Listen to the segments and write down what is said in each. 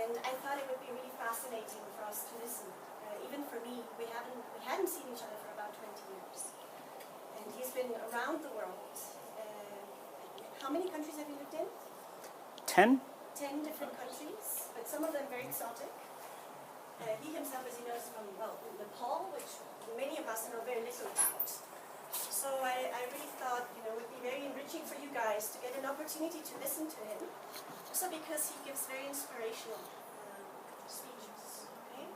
And I thought it would be really fascinating for us to listen. Even for me, we hadn't seen each other for about 20 years. And he's been around the world. How many countries have you lived in? 10? 10 different countries, but some of them very exotic. He himself, as you know, is from, well, Nepal, which many of us know very little about. So I really thought, it would be very enriching for you guys to get an opportunity to listen to him, also because he gives very inspirational speeches. Okay?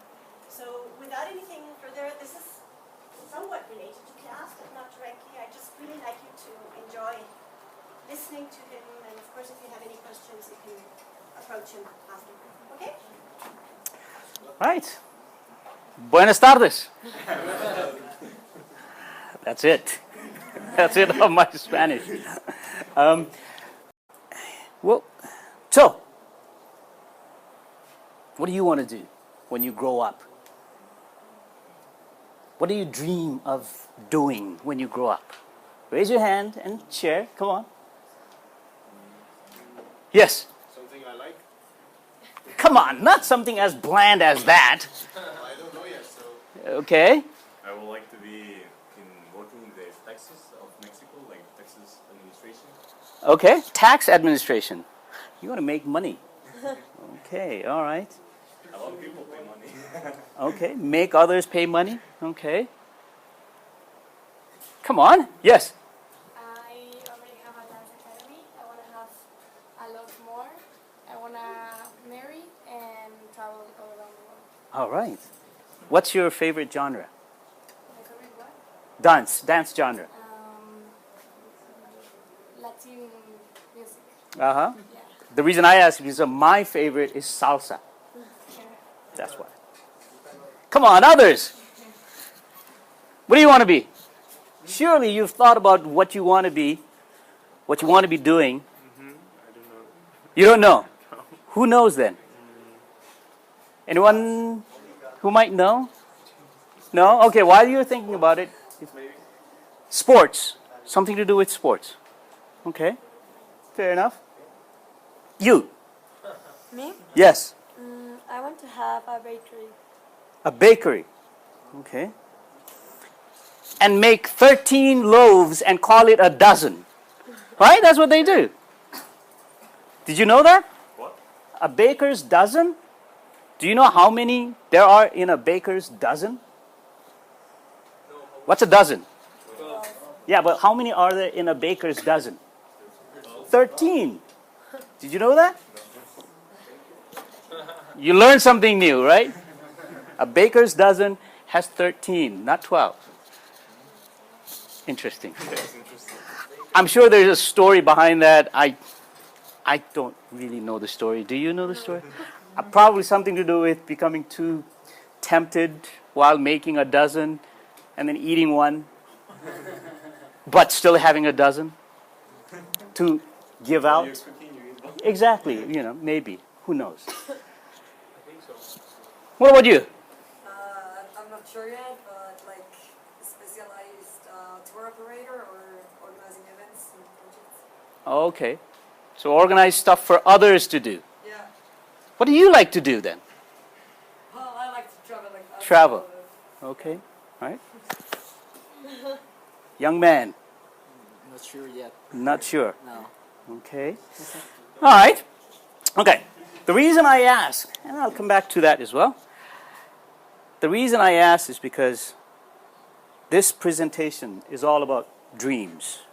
So without anything further, this is somewhat related to class, but not directly. I just really like you to enjoy listening to him, and of course, if you have any questions, you can approach him afterward. Okay? Right. Buenas tardes. That's it. That's it of my Spanish. Well, so, what do you want to do when you grow up? What do you dream of doing when you grow up? Raise your hand and share. Come on. Yes. Something I like? Come on, not something as bland as that. I don't know yet, so... Okay. I would like to be working in the taxes of Mexico, like taxes administration. Okay, tax administration. You want to make money. Okay, all right. A lot of people pay money. Okay, make others pay money. Okay. Come on. Yes. I already have a dance academy. I want to have a lot more. I want to marry and travel all around the world. All right. What's your favorite genre? My favorite what? Dance genre. Latin music. Uh-huh. Yeah. The reason I ask is my favorite is salsa. That's why. Come on, others. What do you want to be? Surely you've thought about what you want to be, what you want to be doing. I don't know. You don't know? Who knows then? Anyone who might know? No? Okay, while you're thinking about it, sports. Something to do with sports. Okay, fair enough. You? Me? Yes. I want to have a bakery. A bakery. Okay. And make 13 loaves and call it a dozen. Right? That's what they do. Did you know that? What? A baker's dozen? Do you know how many there are in a baker's dozen? What's a dozen? 12. Yeah, but how many are there in a baker's dozen? 13. Did you know that? You learned something new, right? A baker's dozen has 13, not 12. Interesting. That's interesting. I'm sure there's a story behind that. I don't really know the story. Do you know the story? Probably something to do with becoming too tempted while making a dozen and then eating one, but still having a dozen to give out. Exactly, maybe. Who knows? I think so. What about you? I'm not sure yet, but like specialized tour operator or organizing events and projects. Okay. So organize stuff for others to do. Yeah. What do you like to do then? Well, I like to travel. Like Travel. Okay. All right. Young man. Not sure yet. Not sure. No. Okay. All right. Okay. The reason I ask, and I'll come back to that as well. The reason I ask is because this presentation is all about dreams,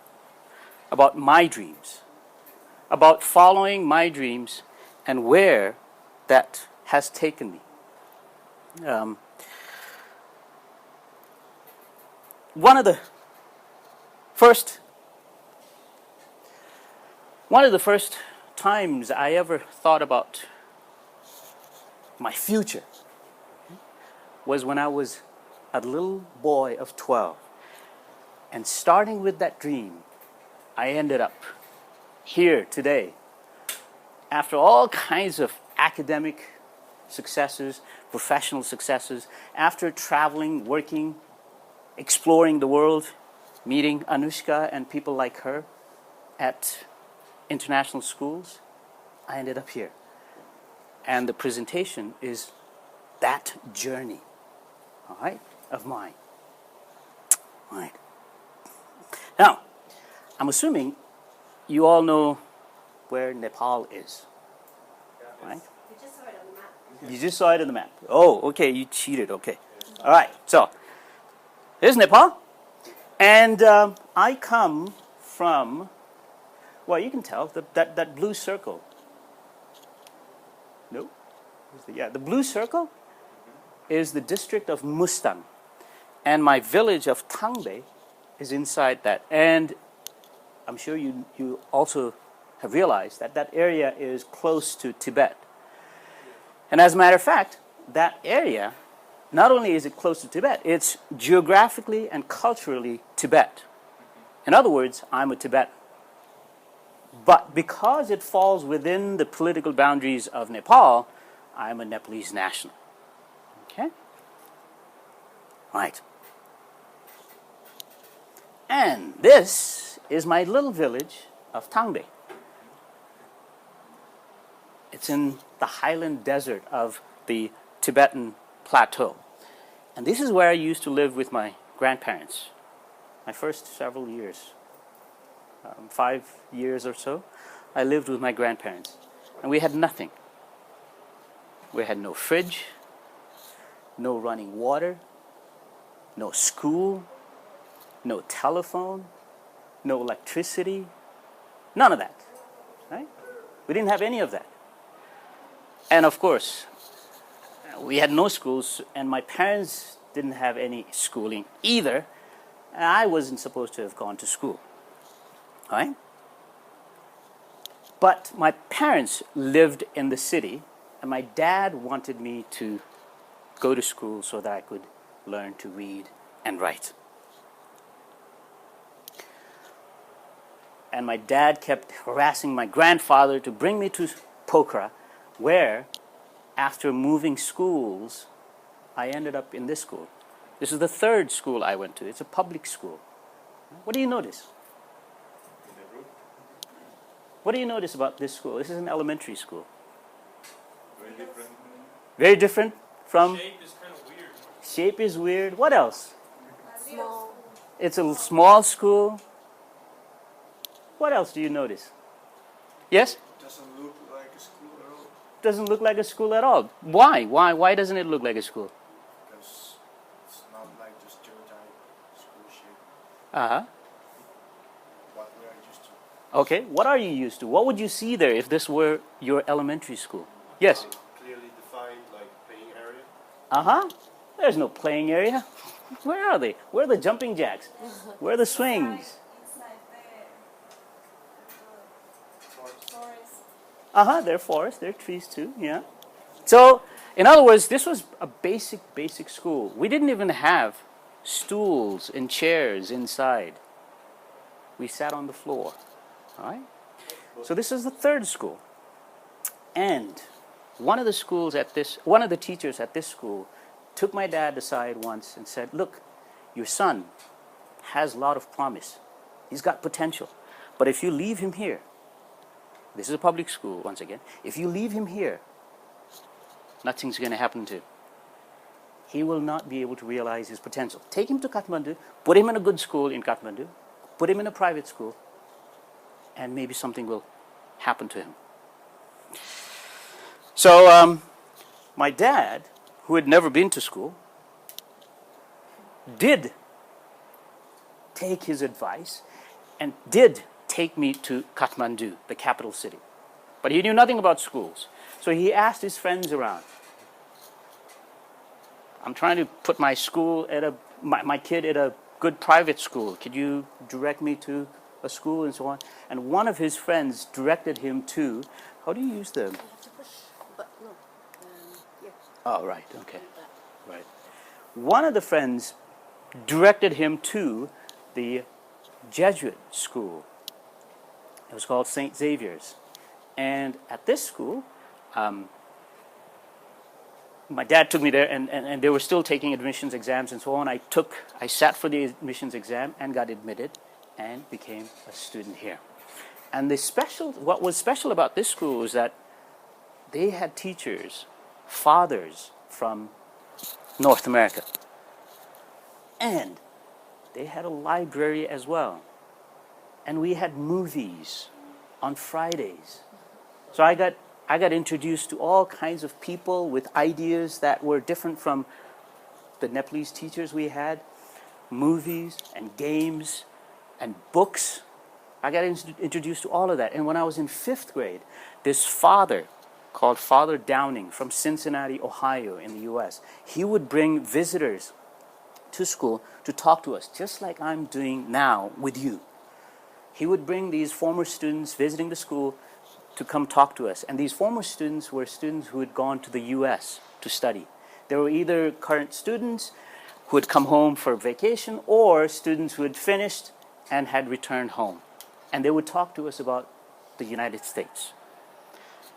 about my dreams, about following my dreams and where that has taken me. One of the first times I ever thought about my future was when I was a little boy of 12. And starting with that dream, I ended up here today. After all kinds of academic successes, professional successes, after traveling, working, exploring the world, meeting Anushka and people like her at international schools, I ended up here. And the presentation is that journey, all right, of mine. All right. Now, I'm assuming you all know where Nepal is, right? You just saw it on the map. You just saw it on the map. Oh, okay, you cheated, okay. All right, so here's Nepal. And I come from, well, you can tell, that blue circle. No? Yeah, the blue circle is the district of Mustang. And my village of Tangbe is inside that. And I'm sure you also have realized that that area is close to Tibet. And as a matter of fact, that area, not only is it close to Tibet, it's geographically and culturally Tibet. In other words, I'm a Tibetan. But because it falls within the political boundaries of Nepal, I'm a Nepalese national. Okay? Right. And this is my little village of Tangbe. It's in the highland desert of the Tibetan plateau. And this is where I used to live with my grandparents, my first several years. 5 years or so, I lived with my grandparents. And we had nothing. We had no fridge, no running water, no school, no telephone, no electricity, none of that. Right? We didn't have any of that. And of course, we had no schools, and my parents didn't have any schooling either, and I wasn't supposed to have gone to school. Right? But my parents lived in the city, and my dad wanted me to go to school so that I could learn to read and write. And my dad kept harassing my grandfather to bring me to Pokhara, where, after moving schools, I ended up in this school. This is the third school I went to. It's a public school. What do you notice? What do you notice about this school? This is an elementary school. Very different. Very different from... Shape is kind of weird. Shape is weird. What else? Small. It's a small school. What else do you notice? Yes? Doesn't look like a school at all. Doesn't look like a school at all. Why? Why doesn't it look like a school? Because it's not like the stereotype school shape. Uh-huh. What we are used to. Okay, what are you used to? What would you see there if this were your elementary school? Yes? Clearly defined, like playing area. Uh-huh. There's no playing area. Where are they? Where are the jumping jacks? Where are the swings? Uh-huh, there are forests, there are trees too, yeah. So, in other words, this was a basic school. We didn't even have stools and chairs inside. We sat on the floor, all right? So this is the third school. And one of the teachers at this school took my dad aside once and said, look, your son has a lot of promise. He's got potential. But if you leave him here, this is a public school, once again. If you leave him here, nothing's going to happen to him. He will not be able to realize his potential. Take him to Kathmandu, put him in a good school in Kathmandu, put him in a private school, and maybe something will happen to him. So, my dad, who had never been to school, did take his advice and did take me to Kathmandu, the capital city. But he knew nothing about schools. So he asked his friends around. I'm trying to put my kid at a good private school. Could you direct me to a school and so on? And one of his friends directed him to, how do you use them? You have to push, but no. Here. Oh, right, okay. Right. One of the friends directed him to the Jesuit school. It was called St. Xavier's. And at this school, my dad took me there, and they were still taking admissions exams and so on. I sat for the admissions exam and got admitted and became a student here. And what was special about this school was that they had teachers, fathers from North America. And they had a library as well. And we had movies on Fridays. So I got introduced to all kinds of people with ideas that were different from the Nepalese teachers we had, movies and games and books. I got introduced to all of that. And when I was in 5th grade, this father called Father Downing from Cincinnati, Ohio in the US, he would bring visitors to school to talk to us, just like I'm doing now with you. He would bring these former students visiting the school to come talk to us. And these former students were students who had gone to the US to study. They were either current students who had come home for vacation or students who had finished and had returned home. And they would talk to us about the United States.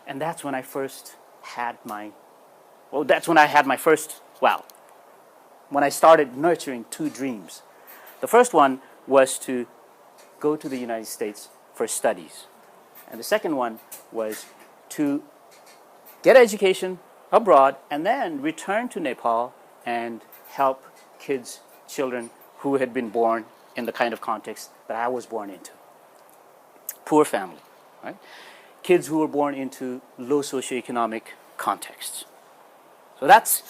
And that's when I first had when I started nurturing 2 dreams. The first one was to go to the United States for studies. And the second one was to get education abroad and then return to Nepal and help children who had been born in the kind of context that I was born into. Poor family, right? Kids who were born into low socioeconomic contexts. So that's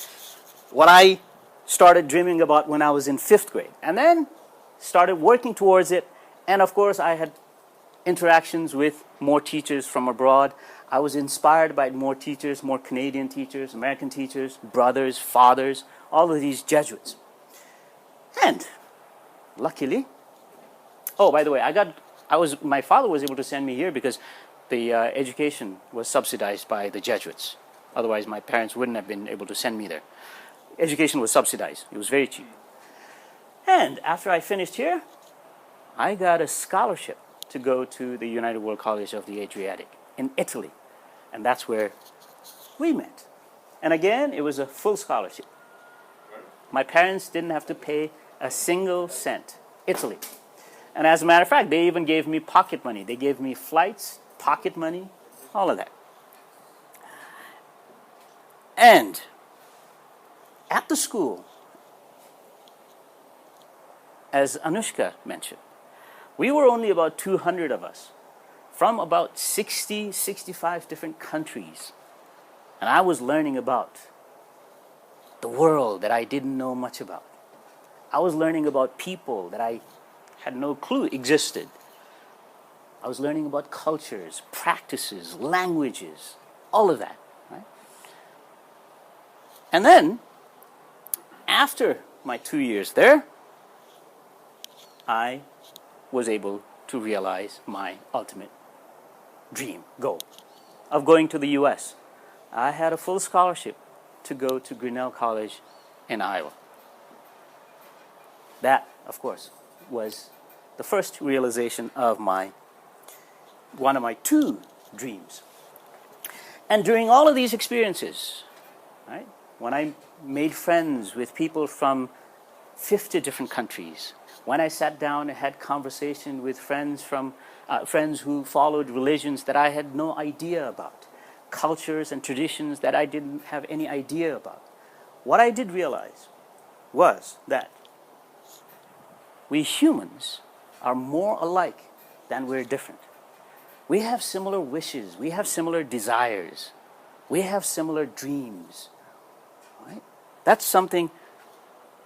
what I started dreaming about when I was in 5th grade. And then started working towards it. And of course, I had interactions with more teachers from abroad. I was inspired by more teachers, more Canadian teachers, American teachers, brothers, fathers, all of these Jesuits. And luckily, by the way, my father was able to send me here because the education was subsidized by the Jesuits. Otherwise, my parents wouldn't have been able to send me there. Education was subsidized. It was very cheap. And after I finished here, I got a scholarship to go to the United World College of the Adriatic in Italy. And that's where we met. And again, it was a full scholarship. My parents didn't have to pay a single cent. Italy. And as a matter of fact, they even gave me pocket money. They gave me flights, pocket money, all of that. And at the school, as Anushka mentioned, we were only about 200 of us from about 60, 65 different countries. And I was learning about the world that I didn't know much about. I was learning about people that I had no clue existed. I was learning about cultures, practices, languages, all of that. Right? And then, after my 2 years there, I was able to realize my ultimate dream, goal, of going to the US. I had a full scholarship to go to Grinnell College in Iowa. That, of course, was the first realization of one of my 2 dreams. And during all of these experiences, right, when I made friends with people from 50 different countries, when I sat down and had conversation with friends who followed religions that I had no idea about, cultures and traditions that I didn't have any idea about, what I did realize was that we humans are more alike than we're different. We have similar wishes, we have similar desires, we have similar dreams. Right? That's something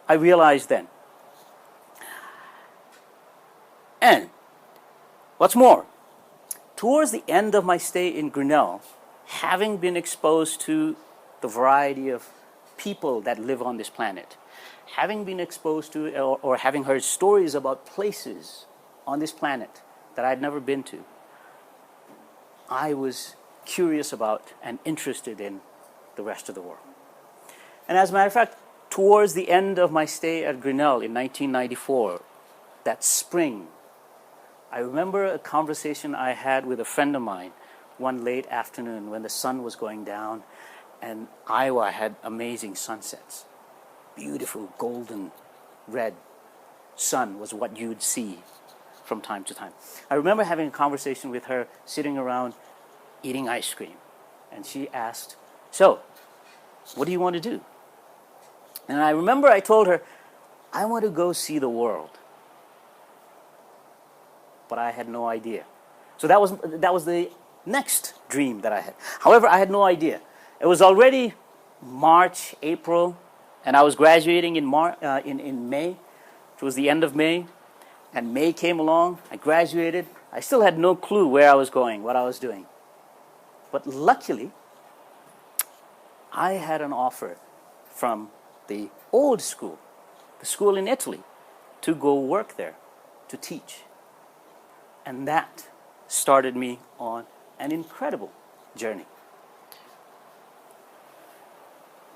I realized then. And what's more, towards the end of my stay in Grinnell, having been exposed to the variety of people that live on this planet, having been exposed to or having heard stories about places on this planet that I'd never been to, I was curious about and interested in the rest of the world. And as a matter of fact, towards the end of my stay at Grinnell in 1994, that spring, I remember a conversation I had with a friend of mine one late afternoon when the sun was going down and Iowa had amazing sunsets. Beautiful golden red sun was what you'd see from time to time. I remember having a conversation with her sitting around eating ice cream. And she asked, "So, what do you want to do?" And I remember I told her, "I want to go see the world." But I had no idea. So that was the next dream that I had. However, I had no idea. It was already March, April, and I was graduating in May. It was the end of May, and May came along. I graduated. I still had no clue where I was going, what I was doing. But luckily, I had an offer from the old school, the school in Italy, to go work there, to teach. And that started me on an incredible journey.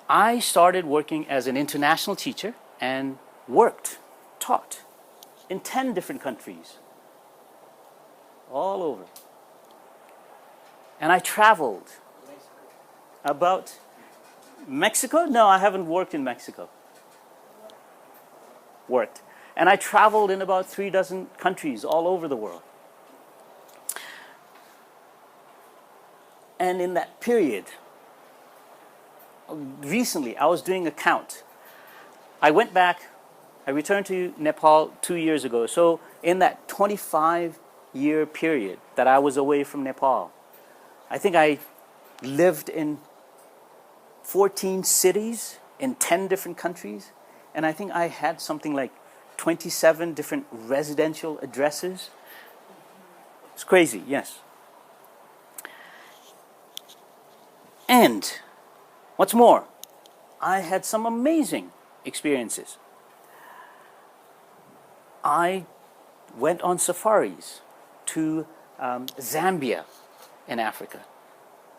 I started working as an international teacher and taught in 10 different countries, all over. And I traveled about Mexico? No, I haven't worked in Mexico. Worked. And I traveled in about 36 countries all over the world. And in that period, recently, I was doing a count. I went back, I returned to Nepal 2 years ago. So in that 25-year period that I was away from Nepal, I think I lived in 14 cities in 10 different countries. And I think I had something like 27 different residential addresses. It's crazy, yes. And what's more, I had some amazing experiences. I went on safaris to Zambia in Africa,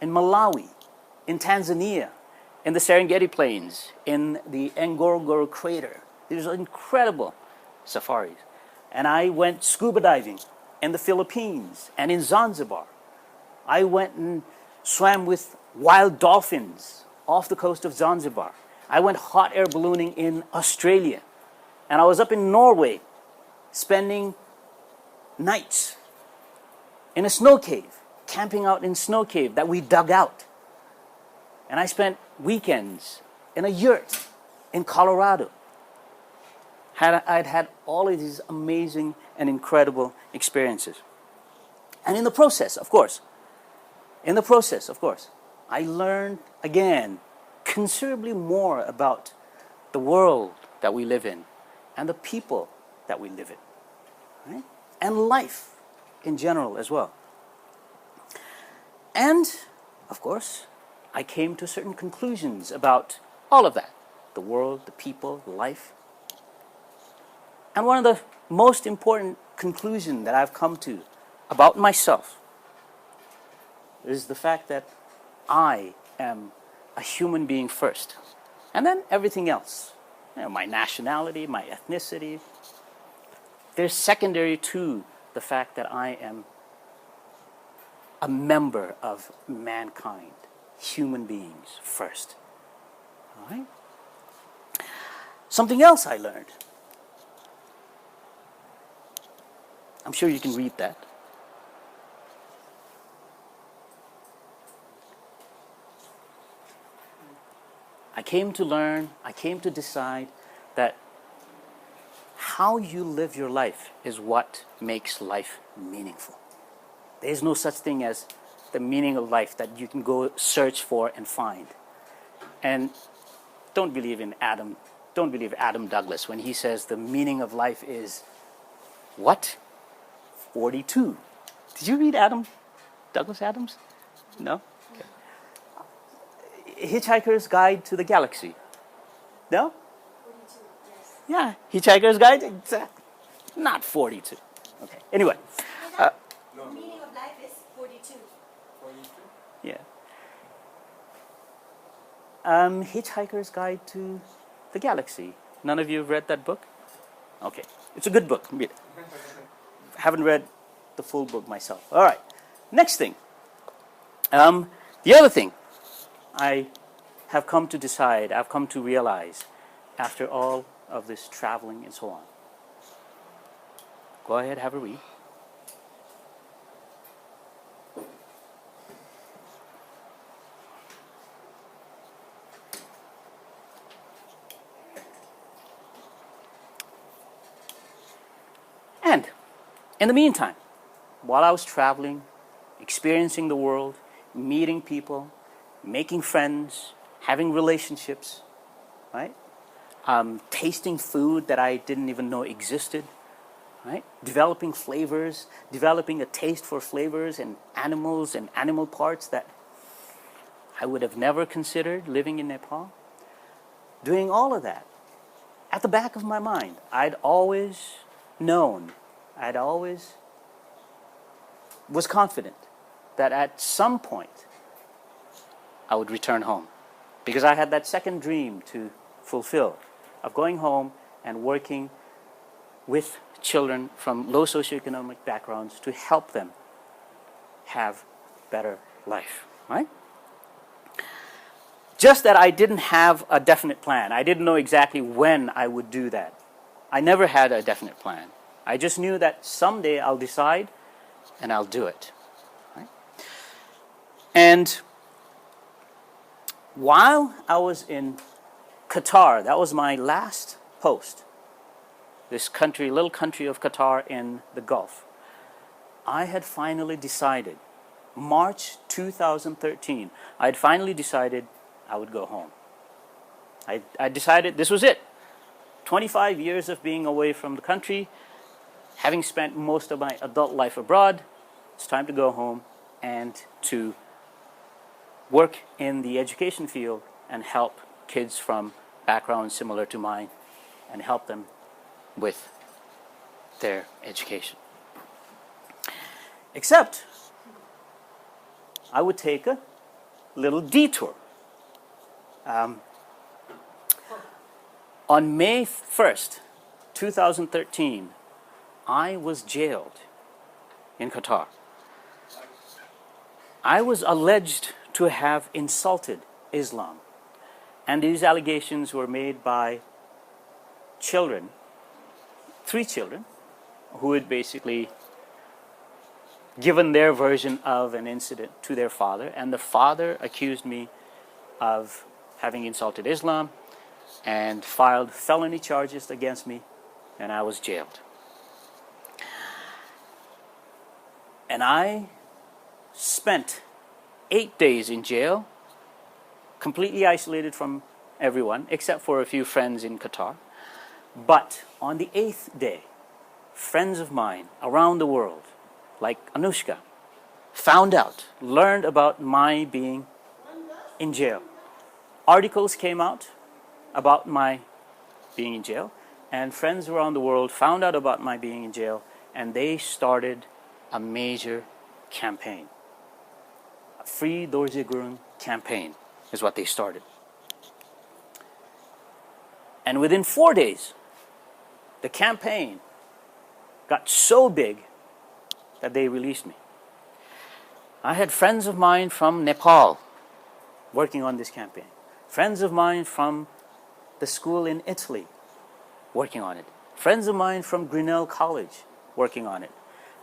in Malawi, in Tanzania, in the Serengeti Plains, in the Ngorongoro crater. These are incredible safaris. And I went scuba diving in the Philippines and in Zanzibar. I went and swam with wild dolphins off the coast of Zanzibar. I went hot air ballooning in Australia. And I was up in Norway spending nights in a snow cave, camping out in snow cave that we dug out. And I spent weekends in a yurt in Colorado. I'd had all of these amazing and incredible experiences. And in the process, of course, I learned, again, considerably more about the world that we live in and the people that we live in, right? And life in general as well. And, of course, I came to certain conclusions about all of that, the world, the people, life. And one of the most important conclusions that I've come to about myself is the fact that I am a human being first. And then everything else, my nationality, my ethnicity, they're secondary to the fact that I am a member of mankind, human beings first. All right? Something else I learned. I'm sure you can read that. I came to decide that how you live your life is what makes life meaningful. There's no such thing as the meaning of life that you can go search for and find. And don't believe Adam Douglas when he says the meaning of life is what? 42. Did you read Douglas Adams? No? Okay. Hitchhiker's Guide to the Galaxy. No? 42, yes. Yeah, Hitchhiker's Guide, exactly. Not 42. Okay, anyway. The meaning of life is 42. Yeah. Hitchhiker's Guide to the Galaxy. None of you have read that book? Okay, it's a good book. Read it. Haven't read the full book myself. All right, next thing. The other thing I have come to decide, I've come to realize after all of this traveling and so on. Go ahead, have a read. In the meantime, while I was traveling, experiencing the world, meeting people, making friends, having relationships, right? Tasting food that I didn't even know existed, right? Developing flavors, developing a taste for flavors and animal parts that I would have never considered living in Nepal. Doing all of that, at the back of my mind, I'd always known, I'd always was confident that at some point I would return home, because I had that second dream to fulfill of going home and working with children from low socioeconomic backgrounds to help them have better life, right? Just that I didn't have a definite plan. I didn't know exactly when I would do that. I never had a definite plan. I just knew that someday I'll decide and I'll do it, right? And while I was in Qatar, that was my last post, this country, little country of Qatar in the Gulf, I had finally decided, March 2013, I had finally decided I would go home. I decided this was it. 25 years of being away from the country, having spent most of my adult life abroad, it's time to go home and to work in the education field and help kids from backgrounds similar to mine and help them with their education. Except I would take a little detour. On May 1st, 2013, I was jailed in Qatar. I was alleged to have insulted Islam, and these allegations were made by children, 3 children, who had basically given their version of an incident to their father, and the father accused me of having insulted Islam and filed felony charges against me, and I was jailed. And I spent 8 days in jail, completely isolated from everyone, except for a few friends in Qatar. But on the 8th day, friends of mine around the world, like Anushka, found out, learned about my being in jail. Articles came out about my being in jail, and friends around the world found out about my being in jail, and they started a major campaign. A Free Dorje Gurung campaign is what they started. And within 4 days, the campaign got so big that they released me. I had friends of mine from Nepal working on this campaign. Friends of mine from the school in Italy working on it. Friends of mine from Grinnell College working on it.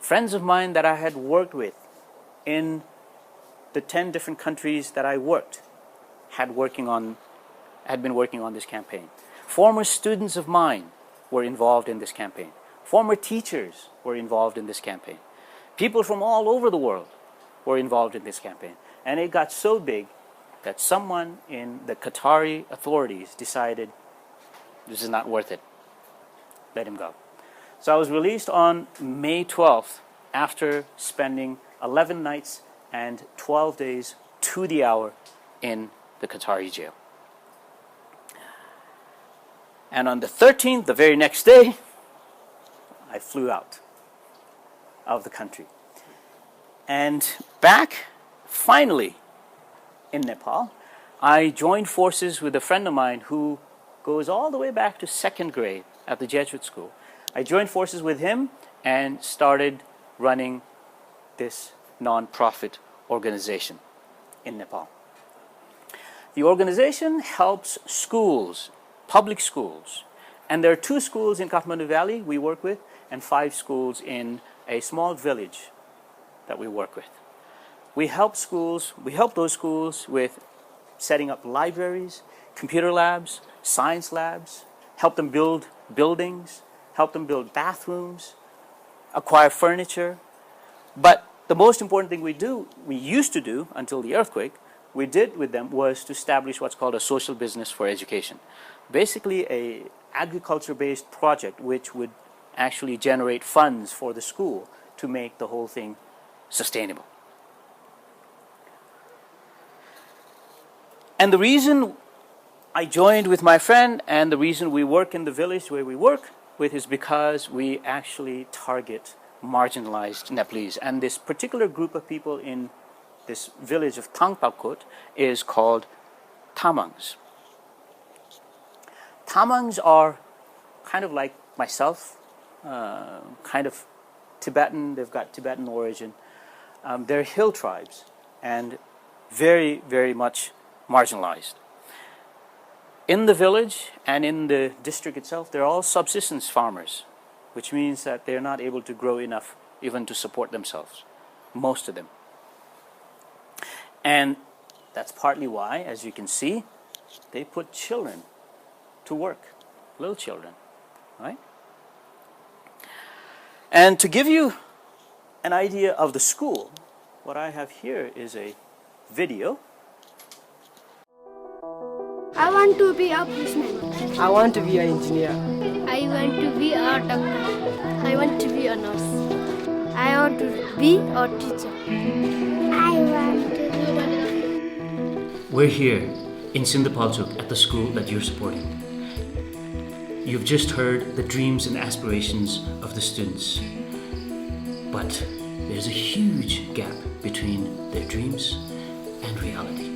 Friends of mine that I had worked with in the 10 different countries that I worked had been working on this campaign. Former students of mine were involved in this campaign. Former teachers were involved in this campaign. People from all over the world were involved in this campaign. And it got so big that someone in the Qatari authorities decided this is not worth it. Let him go. So I was released on May 12th after spending 11 nights and 12 days to the hour in the Qatari jail. And on the 13th, the very next day, I flew out of the country. And back, finally, in Nepal, I joined forces with a friend of mine who goes all the way back to 2nd grade at the Jesuit school. I joined forces with him and started running this non-profit organization in Nepal. The organization helps schools, public schools, and there are 2 schools in Kathmandu Valley we work with and 5 schools in a small village that we work with. We help those schools with setting up libraries, computer labs, science labs, help them build buildings, help them build bathrooms, acquire furniture. But the most important thing we used to do until the earthquake, we did with them was to establish what's called a social business for education. Basically a agriculture-based project which would actually generate funds for the school to make the whole thing sustainable. And the reason I joined with my friend and the reason we work in the village where we work with is because we actually target marginalized Nepalese. And this particular group of people in this village of Thangpakot is called Tamangs. Tamangs are kind of like myself, kind of Tibetan. They've got Tibetan origin. They're hill tribes and very, very much marginalized. In the village and in the district itself, they're all subsistence farmers, which means that they're not able to grow enough even to support themselves, most of them. And that's partly why, as you can see, they put children to work, little children, right? And to give you an idea of the school, what I have here is a video. I want to be a policeman. I want to be an engineer. I want to be a doctor. I want to be a nurse. I want to be a teacher. I want to be. We're here in Sindhapalchok at the school that you're supporting. You've just heard the dreams and aspirations of the students. But there's a huge gap between their dreams and reality.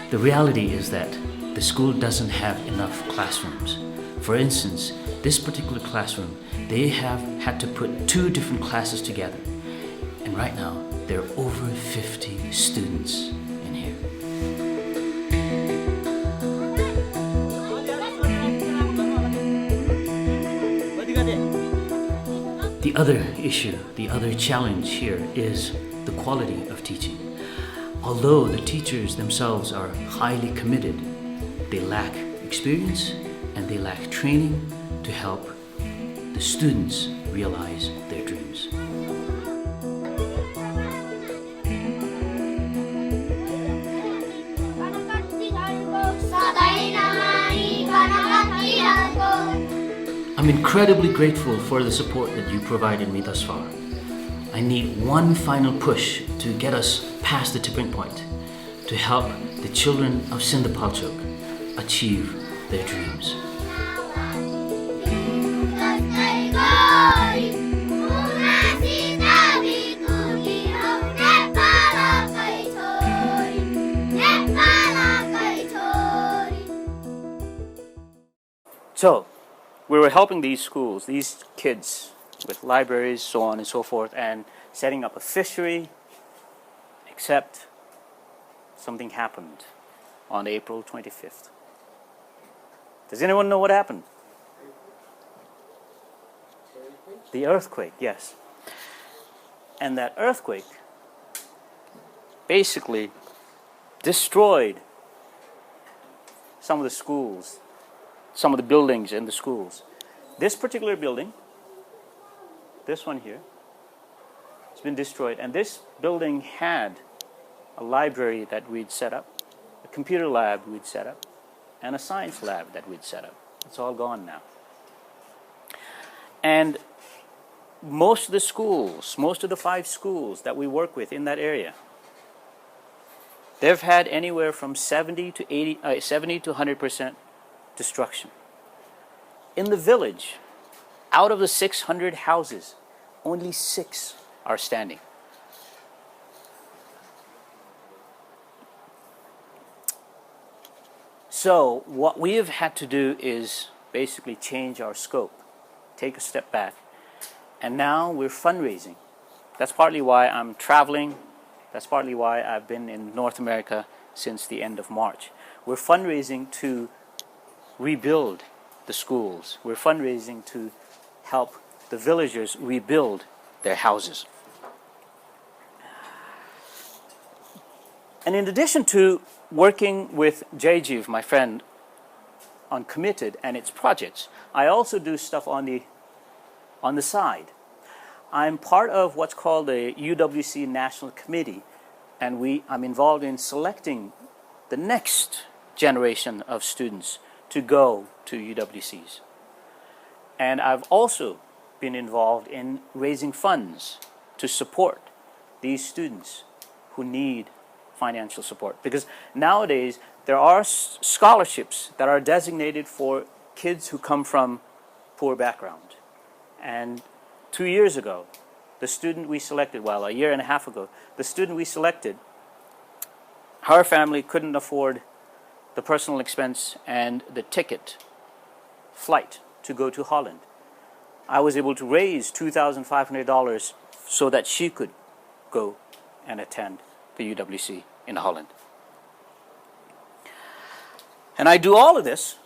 The reality is that the school doesn't have enough classrooms. For instance, this particular classroom, they have had to put 2 different classes together. And right now, there are over 50 students in here. The other issue, the other challenge here is the quality of teaching. Although the teachers themselves are highly committed, they lack experience and they lack training to help the students realize their dreams. I'm incredibly grateful for the support that you provided me thus far. I need one final push to get us past the tipping point, to help the children of Sindhapalchok achieve their dreams. So, we were helping these schools, these kids, with libraries, so on and so forth, and setting up a fishery, except something happened on April 25th. Does anyone know what happened? The earthquake, yes. And that earthquake basically destroyed some of the schools, some of the buildings in the schools. This particular building, this one here, it's been destroyed. And this building had a library that we'd set up, a computer lab we'd set up, and a science lab that we'd set up. It's all gone now. And most of the schools, most of the 5 schools that we work with in that area, they've had anywhere from 70 to 100% destruction. In the village, out of the 600 houses, only 6 are standing. So what we have had to do is basically change our scope, take a step back, and now we're fundraising. That's partly why I'm traveling. That's partly why I've been in North America since the end of March. We're fundraising to rebuild the schools. We're fundraising to help the villagers rebuild their houses. And in addition to working with Jaijeev, my friend, on Committed and its projects, I also do stuff on the side. I'm part of what's called the UWC National Committee, and I'm involved in selecting the next generation of students to go to UWCs. And I've also been involved in raising funds to support these students who need financial support. Because nowadays, there are scholarships that are designated for kids who come from poor background. And 2 years ago, the student we selected, well, a year and a half ago, the student we selected, her family couldn't afford the personal expense and the ticket flight to go to Holland. I was able to raise $2,500 so that she could go and attend the UWC in Holland. And I do all of this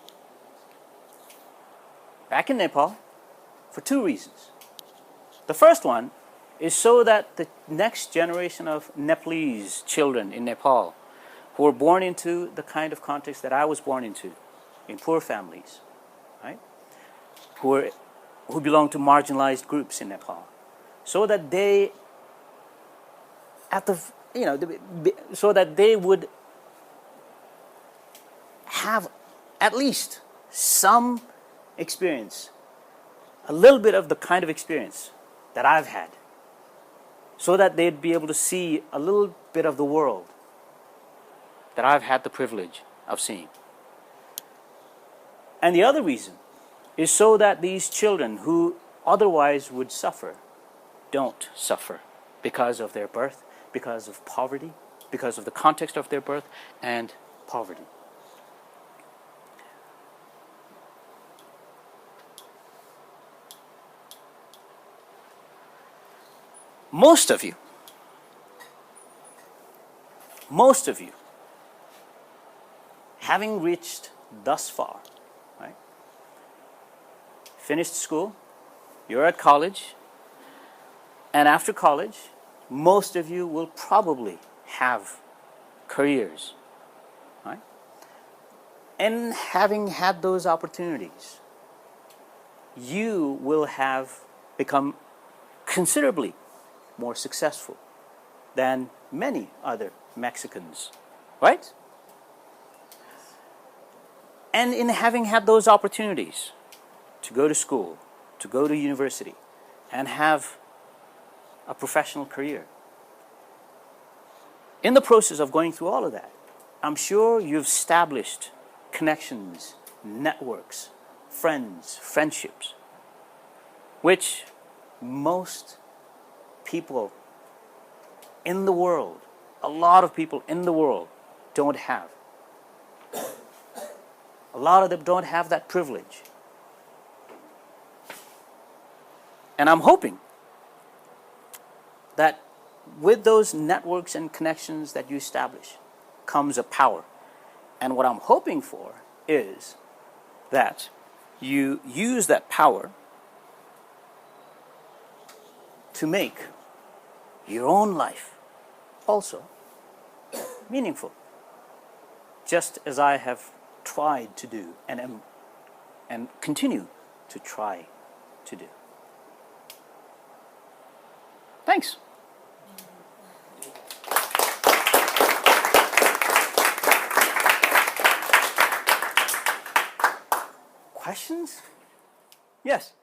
back in Nepal for 2 reasons. The first one is so that the next generation of Nepalese children in Nepal who were born into the kind of context that I was born into, in poor families, right? Who belong to marginalized groups in Nepal, so that they, so that they would have at least some experience, a little bit of the kind of experience that I've had, so that they'd be able to see a little bit of the world that I've had the privilege of seeing. And the other reason is so that these children who otherwise would suffer don't suffer because of their birth, because of poverty, because of the context of their birth and poverty. Most of you, having reached thus far, right? Finished school, you're at college, and after college, most of you will probably have careers, right? And having had those opportunities, you will have become considerably more successful than many other Mexicans, right? And in having had those opportunities to go to school, to go to university, and have a professional career, in the process of going through all of that, I'm sure you've established connections, networks, friends, friendships, which most people in the world, a lot of people in the world, don't have. A lot of them don't have that privilege. And I'm hoping that with those networks and connections that you establish comes a power. And what I'm hoping for is that you use that power to make your own life also meaningful, just as I have tried to do and continue to try to do. Thanks. Questions? Yes.